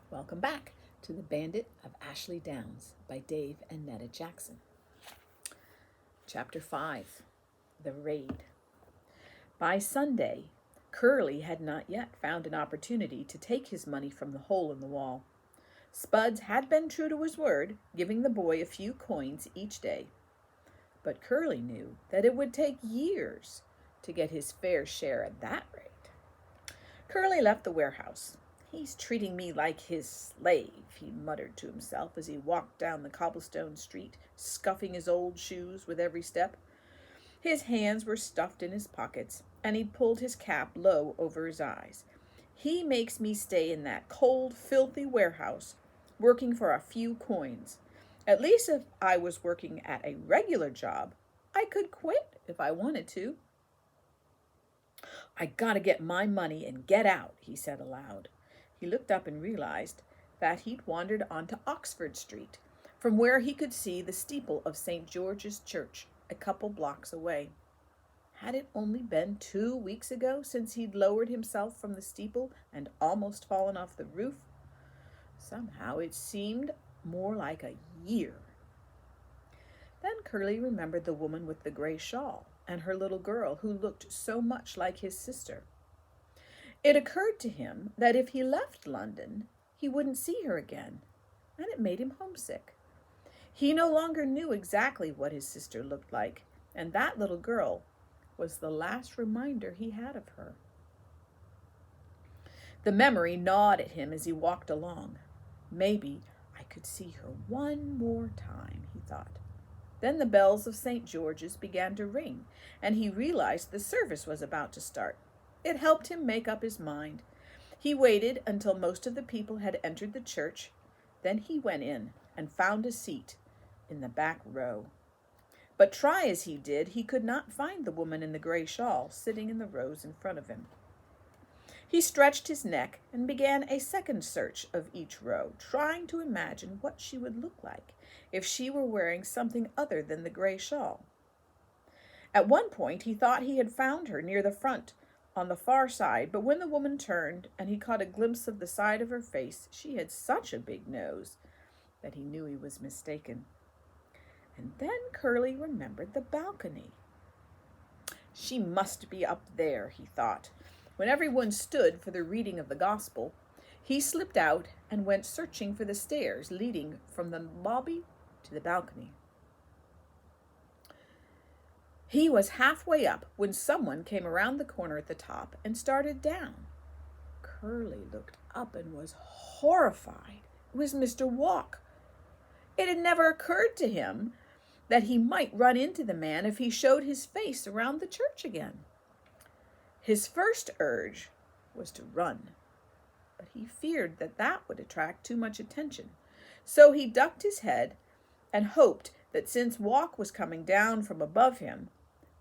Welcome back to The Bandit of Ashley Downs by Dave and Netta Jackson. Chapter 5, The Raid. By Sunday, Curly had not yet found an opportunity to take his money from the hole in the wall. Spuds had been true to his word, giving the boy a few coins each day. But Curly knew that it would take years to get his fair share at that rate. Curly left the warehouse. "He's treating me like his slave," he muttered to himself as he walked down the cobblestone street, scuffing his old shoes with every step. His hands were stuffed in his pockets, and he pulled his cap low over his eyes. "He makes me stay in that cold, filthy warehouse, working for a few coins. At least if I was working at a regular job, I could quit if I wanted to." "I gotta get my money and get out," he said aloud. He looked up and realized that he'd wandered onto Oxford Street, from where he could see the steeple of St. George's Church a couple blocks away. Had it only been 2 weeks ago since he'd lowered himself from the steeple and almost fallen off the roof? Somehow it seemed more like a year. Then Curly remembered the woman with the gray shawl and her little girl who looked so much like his sister. It occurred to him that if he left London, he wouldn't see her again, and it made him homesick. He no longer knew exactly what his sister looked like, and that little girl was the last reminder he had of her. The memory gnawed at him as he walked along. Maybe I could see her one more time, he thought. Then the bells of St. George's began to ring, and he realized the service was about to start. It helped him make up his mind. He waited until most of the people had entered the church. Then he went in and found a seat in the back row. But try as he did, he could not find the woman in the gray shawl sitting in the rows in front of him. He stretched his neck and began a second search of each row, trying to imagine what she would look like if she were wearing something other than the gray shawl. At one point, he thought he had found her near the front, on the far side, but when the woman turned and he caught a glimpse of the side of her face, she had such a big nose that he knew he was mistaken. And then Curly remembered the balcony. She must be up there, he thought. When everyone stood for the reading of the gospel, he slipped out and went searching for the stairs leading from the lobby to the balcony. He was halfway up when someone came around the corner at the top and started down. Curly looked up and was horrified. It was Mr. Walk. It had never occurred to him that he might run into the man if he showed his face around the church again. His first urge was to run, but he feared that would attract too much attention. So he ducked his head and hoped that since Walk was coming down from above him,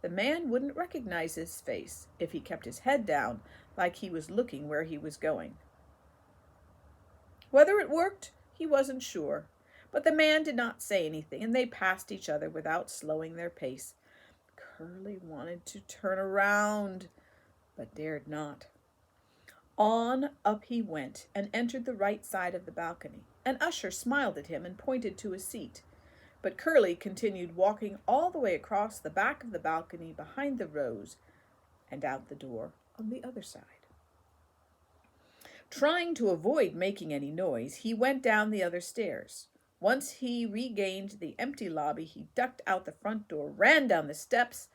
the man wouldn't recognize his face if he kept his head down like he was looking where he was going. Whether it worked, he wasn't sure, but the man did not say anything, and they passed each other without slowing their pace. Curly wanted to turn around, but dared not. On up he went and entered the right side of the balcony. An usher smiled at him and pointed to a seat. But Curly continued walking all the way across the back of the balcony behind the rows and out the door on the other side. Trying to avoid making any noise, he went down the other stairs. Once he regained the empty lobby, he ducked out the front door, ran down the steps,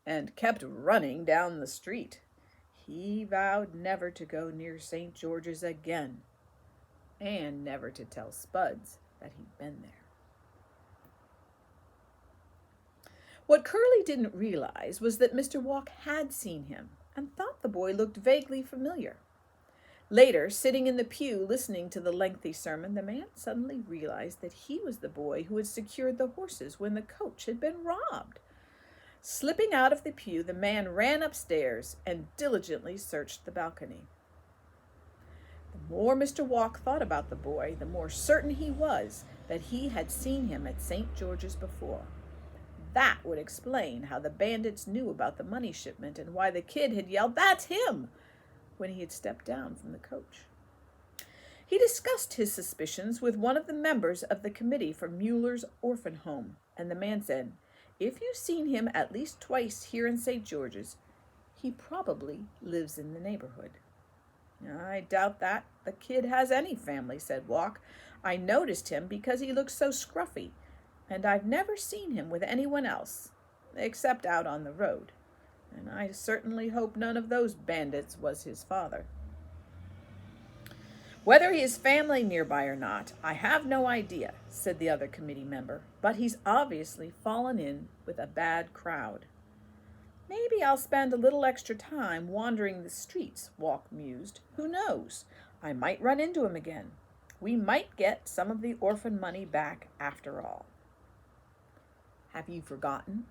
and kept running down the street. He vowed never to go near St. George's again, and never to tell Spuds that he'd been there. What Curly didn't realize was that Mr. Walk had seen him and thought the boy looked vaguely familiar. Later, sitting in the pew listening to the lengthy sermon, the man suddenly realized that he was the boy who had secured the horses when the coach had been robbed. Slipping out of the pew, the man ran upstairs and diligently searched the balcony. The more Mr. Walk thought about the boy, the more certain he was that he had seen him at St. George's before. That would explain how the bandits knew about the money shipment and why the kid had yelled, "That's him!" when he had stepped down from the coach. He discussed his suspicions with one of the members of the committee for Mueller's orphan home, and the man said, "If you've seen him at least twice here in St. George's, he probably lives in the neighborhood." "I doubt that the kid has any family," said Walk. "I noticed him because he looks so scruffy, and I've never seen him with anyone else, except out on the road. And I certainly hope none of those bandits was his father." "Whether he has family nearby or not, I have no idea," said the other committee member, "but he's obviously fallen in with a bad crowd." "Maybe I'll spend a little extra time wandering the streets," Walk mused. "Who knows? I might run into him again. We might get some of the orphan money back after all." "Have you forgotten?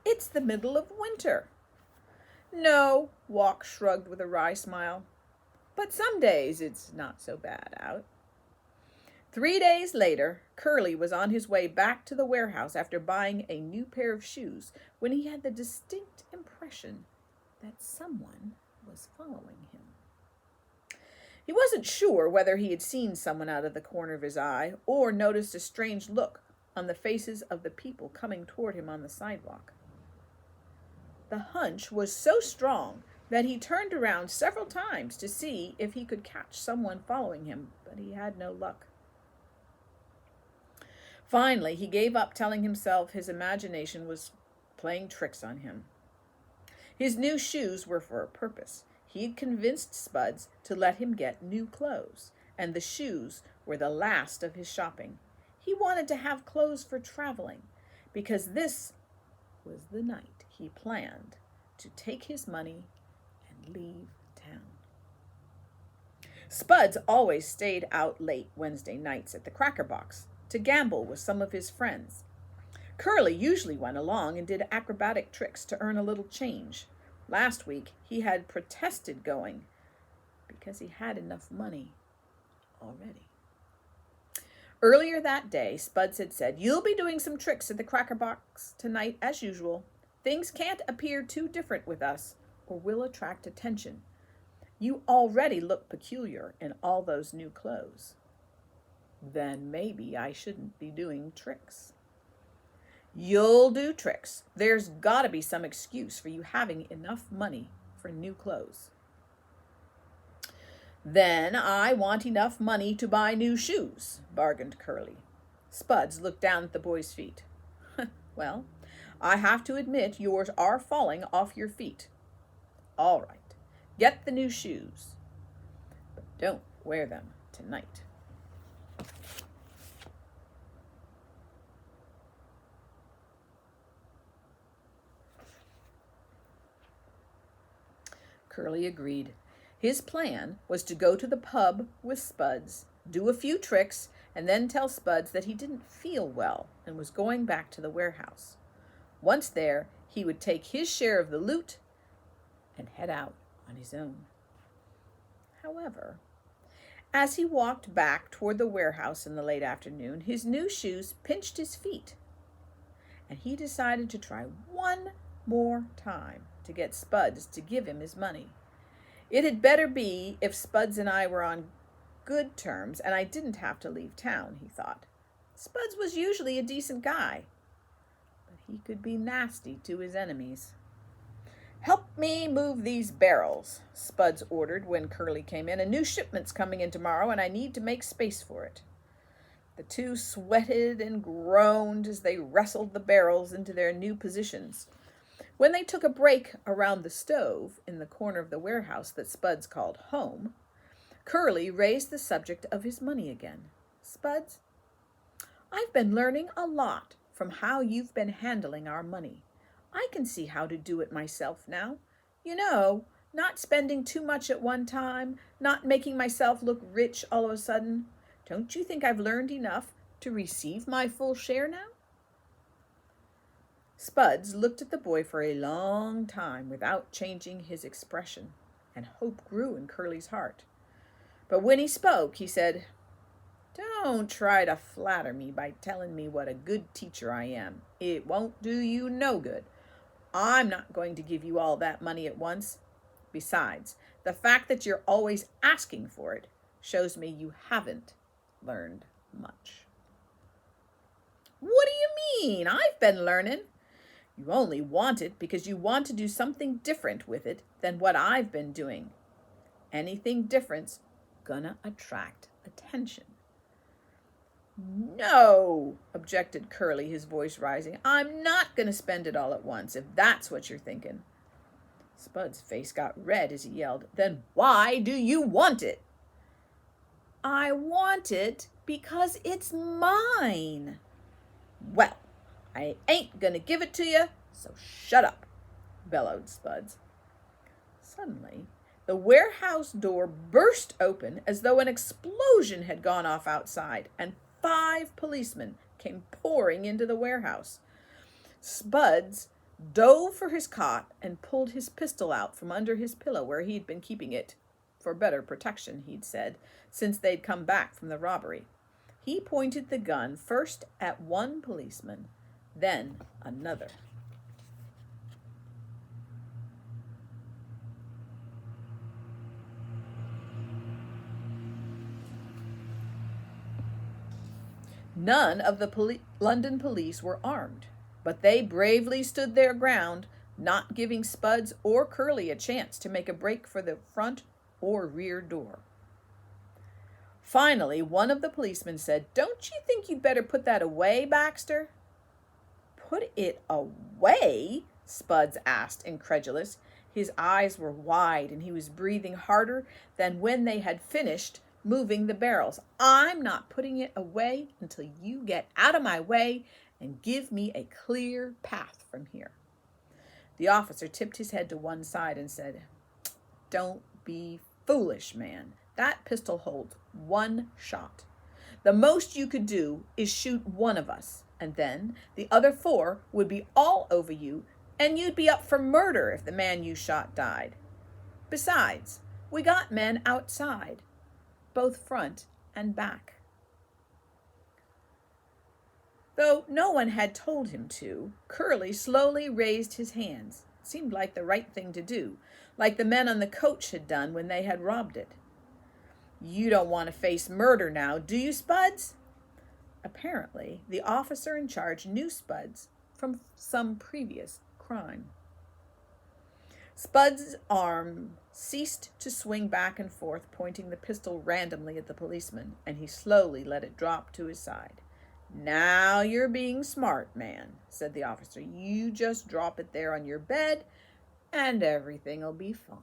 It's the middle of winter." "No," Walk shrugged with a wry smile. "But some days it's not so bad out." 3 days later, Curly was on his way back to the warehouse after buying a new pair of shoes when he had the distinct impression that someone was following him. He wasn't sure whether he had seen someone out of the corner of his eye or noticed a strange look on the faces of the people coming toward him on the sidewalk. The hunch was so strong that he turned around several times to see if he could catch someone following him, but he had no luck. Finally, he gave up telling himself his imagination was playing tricks on him. His new shoes were for a purpose. He had convinced Spuds to let him get new clothes, and the shoes were the last of his shopping. He wanted to have clothes for traveling, because this was the night he planned to take his money and leave town. Spuds always stayed out late Wednesday nights at the Cracker Box to gamble with some of his friends. Curly usually went along and did acrobatic tricks to earn a little change. Last week he had protested going because he had enough money already. Earlier that day, Spuds had said, "You'll be doing some tricks at the Cracker Box tonight as usual. Things can't appear too different with us or we'll attract attention. You already look peculiar in all those new clothes." "Then maybe I shouldn't be doing tricks." "You'll do tricks. There's got to be some excuse for you having enough money for new clothes." "Then I want enough money to buy new shoes," bargained Curly. Spuds looked down at the boy's feet. "Well, I have to admit yours are falling off your feet. All right, get the new shoes, but don't wear them tonight." Curly agreed. His plan was to go to the pub with Spuds, do a few tricks, and then tell Spuds that he didn't feel well and was going back to the warehouse. Once there, he would take his share of the loot and head out on his own. However, as he walked back toward the warehouse in the late afternoon, his new shoes pinched his feet, and he decided to try one more time to get Spuds to give him his money. It had better be if Spuds and I were on good terms and I didn't have to leave town, he thought. Spuds was usually a decent guy, but he could be nasty to his enemies. "Help me move these barrels," Spuds ordered when Curly came in. "A new shipment's coming in tomorrow, and I need to make space for it." The two sweated and groaned as they wrestled the barrels into their new positions. When they took a break around the stove in the corner of the warehouse that Spuds called home, Curly raised the subject of his money again. "Spuds, I've been learning a lot from how you've been handling our money. I can see how to do it myself now. You know, not spending too much at one time, not making myself look rich all of a sudden. Don't you think I've learned enough to receive my full share now?" Spuds looked at the boy for a long time without changing his expression, and hope grew in Curly's heart. But when he spoke, he said, "Don't try to flatter me by telling me what a good teacher I am. It won't do you no good. I'm not going to give you all that money at once. Besides, the fact that you're always asking for it shows me you haven't learned much. What do you mean? I've been learning. You only want it because you want to do something different with it than what I've been doing. Anything different's gonna attract attention. No, objected Curly, his voice rising. I'm not gonna spend it all at once, if that's what you're thinking. Spud's face got red as he yelled, Then why do you want it? I want it because it's mine. Well, I ain't gonna give it to you, so shut up, bellowed Spuds. Suddenly, the warehouse door burst open as though an explosion had gone off outside, and 5 policemen came pouring into the warehouse. Spuds dove for his cot and pulled his pistol out from under his pillow where he'd been keeping it, for better protection, he'd said, since they'd come back from the robbery. He pointed the gun first at one policeman, then another. None of the London police were armed, but they bravely stood their ground, not giving Spuds or Curly a chance to make a break for the front or rear door. Finally, one of the policemen said, Don't you think you'd better put that away, Baxter? Put it away? Spuds asked, incredulous. His eyes were wide and he was breathing harder than when they had finished moving the barrels. I'm not putting it away until you get out of my way and give me a clear path from here. The officer tipped his head to one side and said, Don't be foolish, man. That pistol holds 1 shot. The most you could do is shoot one of us, and then the other 4 would be all over you, and you'd be up for murder if the man you shot died. Besides, we got men outside, both front and back. Though no one had told him to, Curly slowly raised his hands. It seemed like the right thing to do, like the men on the coach had done when they had robbed it. You don't want to face murder now, do you, Spuds? Apparently, the officer in charge knew Spuds from some previous crime. Spuds' arm ceased to swing back and forth, pointing the pistol randomly at the policeman, and he slowly let it drop to his side. Now you're being smart, man, said the officer. You just drop it there on your bed, and everything'll be fine.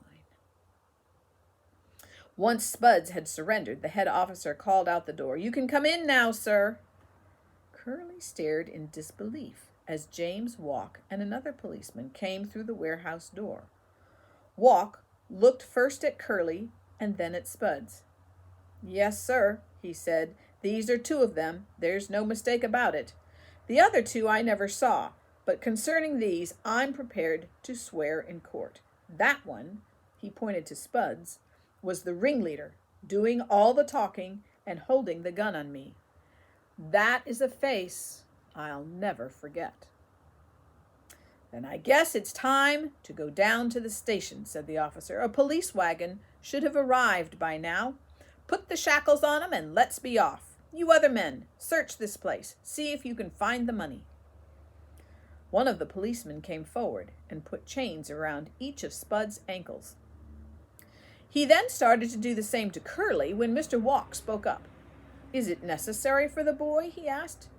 Once Spuds had surrendered, the head officer called out the door. You can come in now, sir. Curly stared in disbelief as James Walk and another policeman came through the warehouse door. Walk looked first at Curly and then at Spuds. Yes, sir, he said. These are 2 of them. There's no mistake about it. The other 2 I never saw, but concerning these, I'm prepared to swear in court. That one, he pointed to Spuds, was the ringleader, doing all the talking and holding the gun on me. That is a face I'll never forget. Then I guess it's time to go down to the station, said the officer. A police wagon should have arrived by now. Put the shackles on 'em and let's be off. You other men, search this place. See if you can find the money. One of the policemen came forward and put chains around each of Spud's ankles. He then started to do the same to Curly when Mr. Walk spoke up. Is it necessary for the boy? He asked.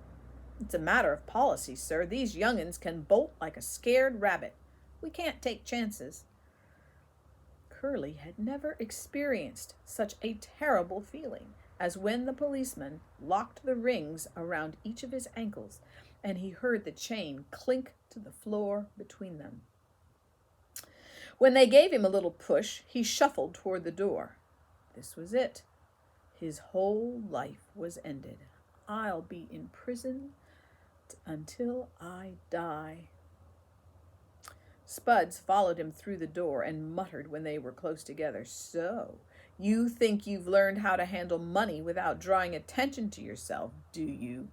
It's a matter of policy, sir. These young'uns can bolt like a scared rabbit. We can't take chances. Curly had never experienced such a terrible feeling as when the policeman locked the rings around each of his ankles and he heard the chain clink to the floor between them. When they gave him a little push, he shuffled toward the door. This was it. His whole life was ended. I'll be in prison until I die. Spuds followed him through the door and muttered when they were close together. So, you think you've learned how to handle money without drawing attention to yourself, do you?